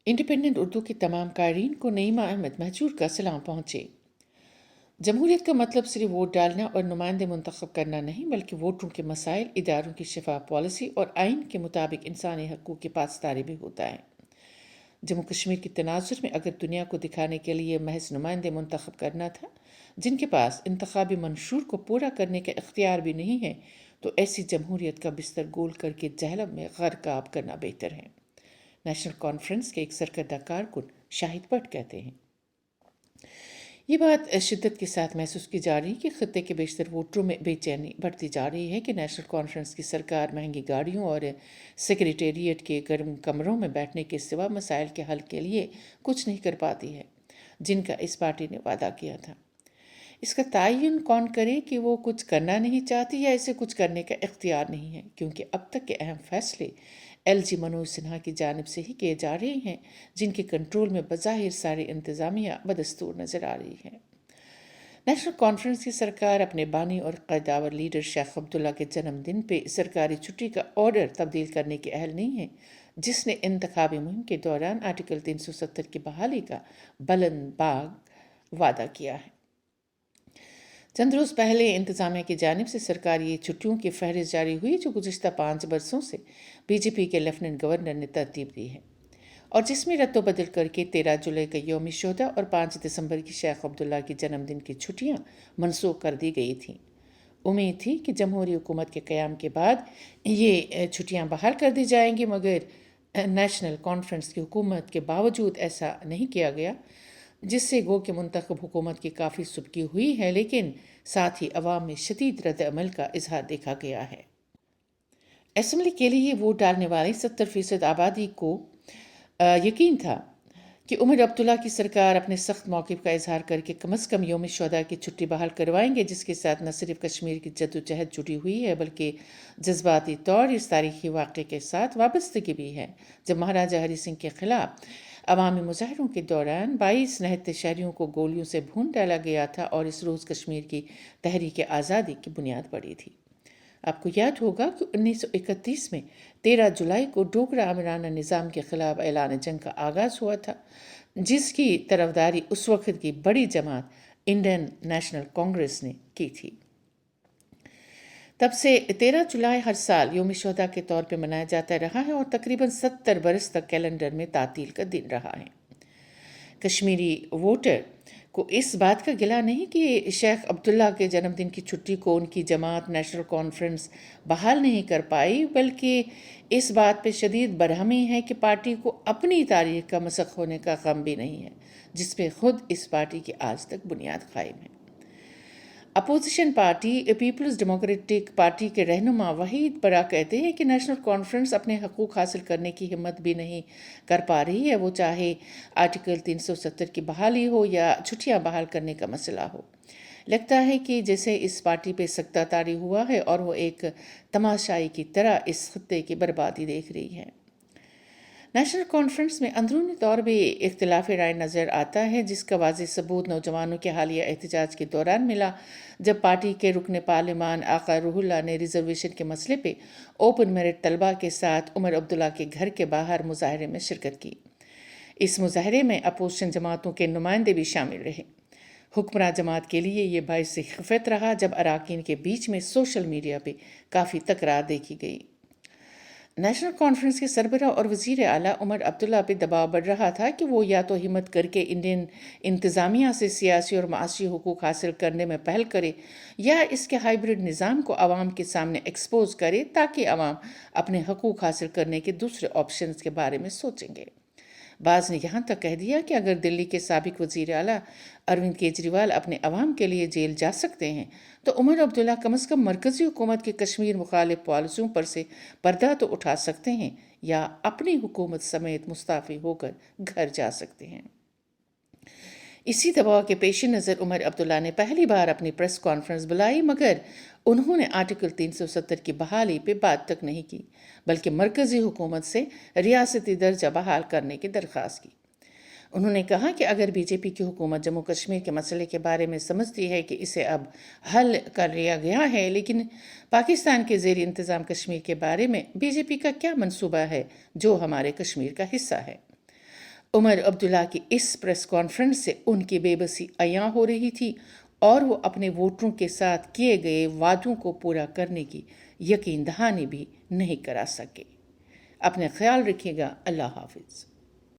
Independent Urdu के तमाम क़ारीन को नईमा अहमद महजूर का सलाम पहुँचे। जमहूरियत का मतलब सिर्फ वोट डालना और नुमाइंदे मुंतखब करना नहीं, बल्कि वोटरों के मसाइल, इदारों की शफाफ पॉलिसी और आइन के मुताबिक इंसानी हकूक़ की पासदारी भी होता है। जम्मू कश्मीर की तनाजुर में अगर दुनिया को दिखाने के लिए महज नुमाइंदे मुंतखब करना था जिनके पास इंतखाबी मंशूर को पूरा करने का इख्तियार भी नहीं है, तो ऐसी जमहूरियत का बिस्तर गोल करके जहलम में गर्काब करना बेहतर है। नेशनल कॉन्फ्रेंस के एक सरकर्दा कारकुन शाहिद भट्ट कहते हैं। ये बात शिद्दत के साथ महसूस की जा रही है कि खत्ते के बेशतर वोटरों में बेचैनी बढ़ती जा रही है कि नेशनल कॉन्फ्रेंस की सरकार महंगी गाड़ियों और सेक्रेटेरिएट के गर्म कमरों में बैठने के सिवा मसाइल के हल के लिए कुछ नहीं कर पाती है जिनका इस पार्टी ने वादा किया था। इसका तयन कौन करे कि वो कुछ करना नहीं चाहती या इसे कुछ करने का इख्तियार नहीं है, क्योंकि अब तक के अहम फैसले LG मनोज सिन्हा की जानिब से ही किए जा रहे हैं, जिनके कंट्रोल में बज़ाहिर सारी इंतज़ामिया बदस्तूर नज़र आ रही है। नेशनल कॉन्फ्रेंस की सरकार अपने बानी और क़ायदावर लीडर शेख अब्दुल्ला के जन्मदिन पे सरकारी छुट्टी का ऑर्डर तब्दील करने के अहल नहीं है, जिसने इंतखाबी मुहिम के दौरान आर्टिकल 370 की बहाली का बुलंद बाग वादा किया है। चंद रोज़ पहले इंतज़ामिया की जानिब से सरकारी छुट्टियों की फहरिस्त जारी हुई, जो गुज़िश्ता 5 बरसों से BJP के लेफ्टिनेंट गवर्नर ने तरतीब दी है और जिसमें रद्द-बदल करके 13 जुलाई का यौम शुहदा और 5 दिसंबर की शेख अब्दुल्ला के जन्मदिन की छुट्टियां मनसूख कर दी गई थीं। उम्मीद थी कि जमहूरी हुकूमत के क़याम के बाद ये छुट्टियां बहाल कर दी जाएंगी, मगर नेशनल कॉन्फ्रेंस की हुकूमत के बावजूद ऐसा नहीं किया गया, जिससे गो के मुंतखब हुकूमत की काफ़ी सुबकी हुई है, लेकिन साथ ही अवाम में शदीद रद्द अमल का इजहार देखा गया है। असम्बली के लिए वोट डालने वाली 70% आबादी को यकीन था कि उमर अब्दुल्ला की सरकार अपने सख्त मौक़िफ़ का इजहार करके कम अज़ कम यौम शुहदा की छुट्टी बहाल करवाएंगे, जिसके साथ न सिर्फ कश्मीर की जद्दोजहद जुड़ी हुई है, बल्कि जज्बाती तौर इस तारीखी वाक़े के साथ वाबस्तगी भी है, जब महाराजा हरी सिंह के ख़िलाफ़ अवामी मुजाहरों के दौरान 22 निहत्ते शहरियों को गोलियों से भून डाला गया था और इस रोज़ कश्मीर की तहरीक आज़ादी की बुनियाद पड़ी थी। आपको याद होगा कि 1931 में 13 जुलाई को डोगरा आमिराना निज़ाम के ख़िलाफ़ ऐलान जंग का आगाज़ हुआ था, जिसकी तरफदारी उस वक़्त की बड़ी जमात इंडियन नेशनल कांग्रेस ने की थी। तब से 13 जुलाई हर साल यौम शुहदा के तौर पे मनाया जाता रहा है और तकरीबन 70 बरस तक कैलेंडर में तातील का दिन रहा है। कश्मीरी वोटर को इस बात का गिला नहीं कि शेख अब्दुल्ला के जन्मदिन की छुट्टी को उनकी जमात नेशनल कॉन्फ्रेंस बहाल नहीं कर पाई, बल्कि इस बात पे शदीद बरहमी है कि पार्टी को अपनी तारीख का मसख होने का गम भी नहीं है, जिस पे खुद इस पार्टी की आज तक बुनियाद कायम है। Opposition party people's democratic party के रहनुमा वहीद बरा कहते हैं कि नेशनल कॉन्फ्रेंस अपने हकूक़ हासिल करने की हिम्मत भी नहीं कर पा रही है, वो चाहे आर्टिकल 370 की बहाली हो या छुट्टियां बहाल करने का मसला हो। लगता है कि जैसे इस पार्टी पे सख्तातारी हुआ है और वो एक तमाशाई की तरह इस खत्ते की बर्बादी देख रही है। नेशनल कॉन्फ्रेंस में अंदरूनी तौर भी इख्तिलाफ राय नज़र आता है, जिसका वाज़ेह सबूत नौजवानों के हालिया एहतजाज के दौरान मिला, जब पार्टी के रुकन पार्लिमान आका रूहुल्लाह ने रिजर्वेशन के मसले पे ओपन मेरिट तलबा के साथ उमर अब्दुल्ला के घर के बाहर मुजाहरे में शिरकत की। इस मुजाहरे में अपोजिशन जमातों के नुमाइंदे भी शामिल रहे। हुक्मरान जमात के लिए ये बाइस खिफ़त रहा जब अराकीन के बीच में सोशल मीडिया पे काफ़ी तकरार देखी गई। नेशनल कॉन्फ्रेंस के सरबराह और वज़ीर आला उमर अब्दुल्ला पे दबाव बढ़ रहा था कि वो या तो हिम्मत करके इंडियन इंतज़ामिया से सियासी और माशी हुकूक हासिल करने में पहल करे या इसके हाइब्रिड निज़ाम को आवाम के सामने एक्सपोज करे, ताकि आवाम अपने हकूक हासिल करने के दूसरे ऑप्शंस के बारे में सोचेंगे। बाज़ ने यहाँ तक कह दिया कि अगर दिल्ली के साबिक वज़ीर आला अरविंद केजरीवाल अपने अवाम के लिए जेल जा सकते हैं, तो उमर अब्दुल्ला कम अज़ कम मरकज़ी हुकूमत की कश्मीर मुखालिफ पॉलिसियों पर से पर्दा तो उठा सकते हैं या अपनी हुकूमत समेत मुस्ताफ़ी होकर घर जा सकते हैं। इसी दबाव के पेश नज़र उमर अब्दुल्ला ने पहली बार अपनी प्रेस कॉन्फ्रेंस बुलाई, मगर उन्होंने आर्टिकल 370 की बहाली पे बात तक नहीं की, बल्कि मरकज़ी हुकूमत से रियासती दर्जा बहाल करने की दरख्वास्त की। उन्होंने कहा कि अगर BJP की हुकूमत जम्मू कश्मीर के मसले के बारे में समझती है कि इसे अब हल कर लिया गया है, लेकिन पाकिस्तान के ज़ेर इंतज़ाम कश्मीर के बारे में BJP का क्या मंसूबा है जो हमारे कश्मीर का हिस्सा है। عمر عبداللہ کی اس پریس کانفرنس سے ان کی بے بسی عیاں ہو رہی تھی اور وہ اپنے ووٹروں کے ساتھ کیے گئے وعدوں کو پورا کرنے کی یقین دہانی بھی نہیں کرا سکے۔ اپنے خیال رکھیے گا۔ اللہ حافظ۔